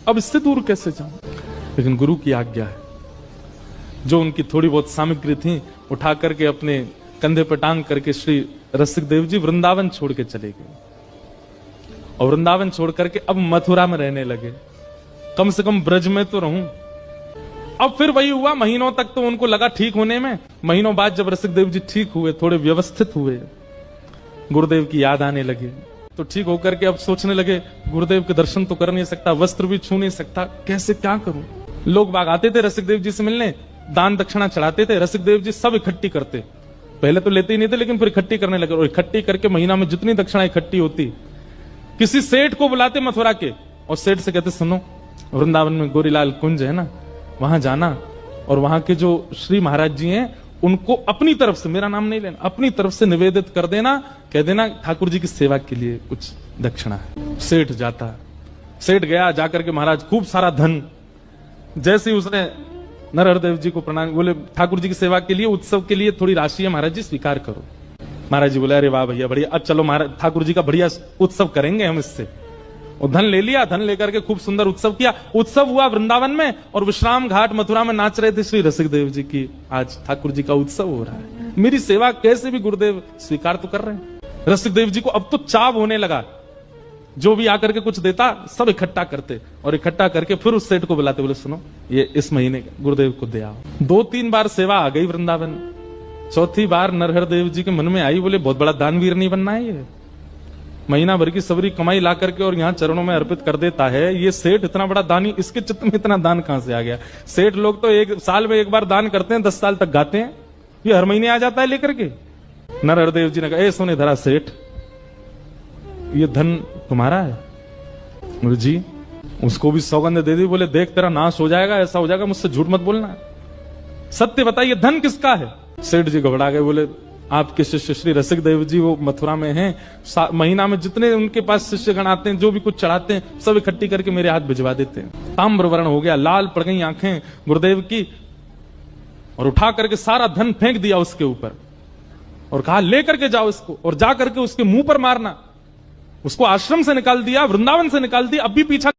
अब इससे दूर कैसे जाऊं? लेकिन गुरु की आज्ञा है। जो उनकी थोड़ी बहुत सामग्री थी उठा करके अपने कंधे पर टांग करके श्री रसिक देव जी वृंदावन छोड़ के चले गए, और वृंदावन छोड़ करके अब मथुरा में रहने लगे। कम से कम ब्रज में तो रहूं। अब फिर वही हुआ, महीनों तक तो उनको लगा ठीक होने में। महीनों बाद जब रसिक देव जी ठीक हुए, थोड़े व्यवस्थित हुए, गुरुदेव की याद आने लगे, तो ठीक होकर के अब सोचने लगे गुरुदेव के दर्शन तो कर नहीं सकता, वस्त्र भी छू नहीं सकता, कैसे क्या करूं? लोग बाग आते थे रसिक देव जी से मिलने, दान दक्षिणा चढ़ाते थे, रसिक देव जी सब इकट्ठी करते। पहले तो लेते ही नहीं थे, लेकिन फिर इकट्ठी करने लगे, और इकट्ठी करके महीना में जितनी दक्षिणा इकट्ठी होती, किसी सेठ को बुलाते मथुरा के, और सेठ से कहते सुनो, वृंदावन में गोरीलाल कुंज है ना, वहां जाना, और वहां के जो श्री महाराज जी हैं उनको अपनी तरफ से, मेरा नाम नहीं लेना, अपनी तरफ से निवेदित कर देना, कह देना ठाकुर जी की सेवा के लिए कुछ दक्षिणा है। सेठ जाता, सेठ गया, जाकर के महाराज खूब सारा धन, जैसे ही उसने नरहरदेव जी को प्रणाम, बोले ठाकुर जी की सेवा के लिए, उत्सव के लिए थोड़ी राशि है महाराज जी, स्वीकार करो। महाराज जी बोले अरे वाह भैया बढ़िया, अब चलो महाराज ठाकुर जी का बढ़िया उत्सव करेंगे हम इससे। और धन ले लिया, धन लेकर के खूब सुंदर उत्सव किया। उत्सव हुआ वृंदावन में, और विश्राम घाट मथुरा में नाच रहे थे श्री रसिक देव जी की आज ठाकुर जी का उत्सव हो रहा है, मेरी सेवा कैसे भी गुरुदेव स्वीकार तो कर रहे हैं। रसिक देव जी को अब तो चाव होने लगा, जो भी आकर के कुछ देता सब इकट्ठा करते, और इकट्ठा करके फिर उस सेठ को बुलाते, बोले सुनो ये इस महीने गुरुदेव को दे आओ। 2-3 बार सेवा आ गई वृंदावन, चौथी बार नरहरदेव जी के मन में आई, बोले बहुत बड़ा दानवीर नहीं बनना है ये, महीना भर की सबरी कमाई ला करके और यहाँ चरणों में अर्पित कर देता है, ये सेठ इतना बड़ा दानी, इसके चित्त में इतना दान कहां से आ गया? सेठ लोग तो एक साल में एक बार दान करते हैं, 10 साल तक गाते हैं, ये हर महीने आ जाता है लेकर के। नरहरदेव जी ने कहा ए सुने धरा सेठ, ये धन तुम्हारा है? बोले जी। उसको भी सौगंध दे दी, बोले देख तेरा नाश हो जाएगा, ऐसा हो जाएगा, मुझसे झूठ मत बोलना, सत्य बताइए धन किसका है? सेठ जी घबरा गए, बोले आपके शिष्य श्री रसिक देव जी वो मथुरा में हैं, महीना में जितने उनके पास शिष्यगण आते हैं, जो भी कुछ चढ़ाते हैं सब इकट्ठी करके मेरे हाथ भिजवा देते हैं। ताम्र वर्ण हो गया, लाल पड़ गई आंखें गुरुदेव की, और उठा करके सारा धन फेंक दिया उसके ऊपर, और कहा लेकर के जाओ इसको, और जा करके उसके मुंह पर मारना। उसको आश्रम से निकाल दिया, वृंदावन से निकाल दिया, अब भी पीछा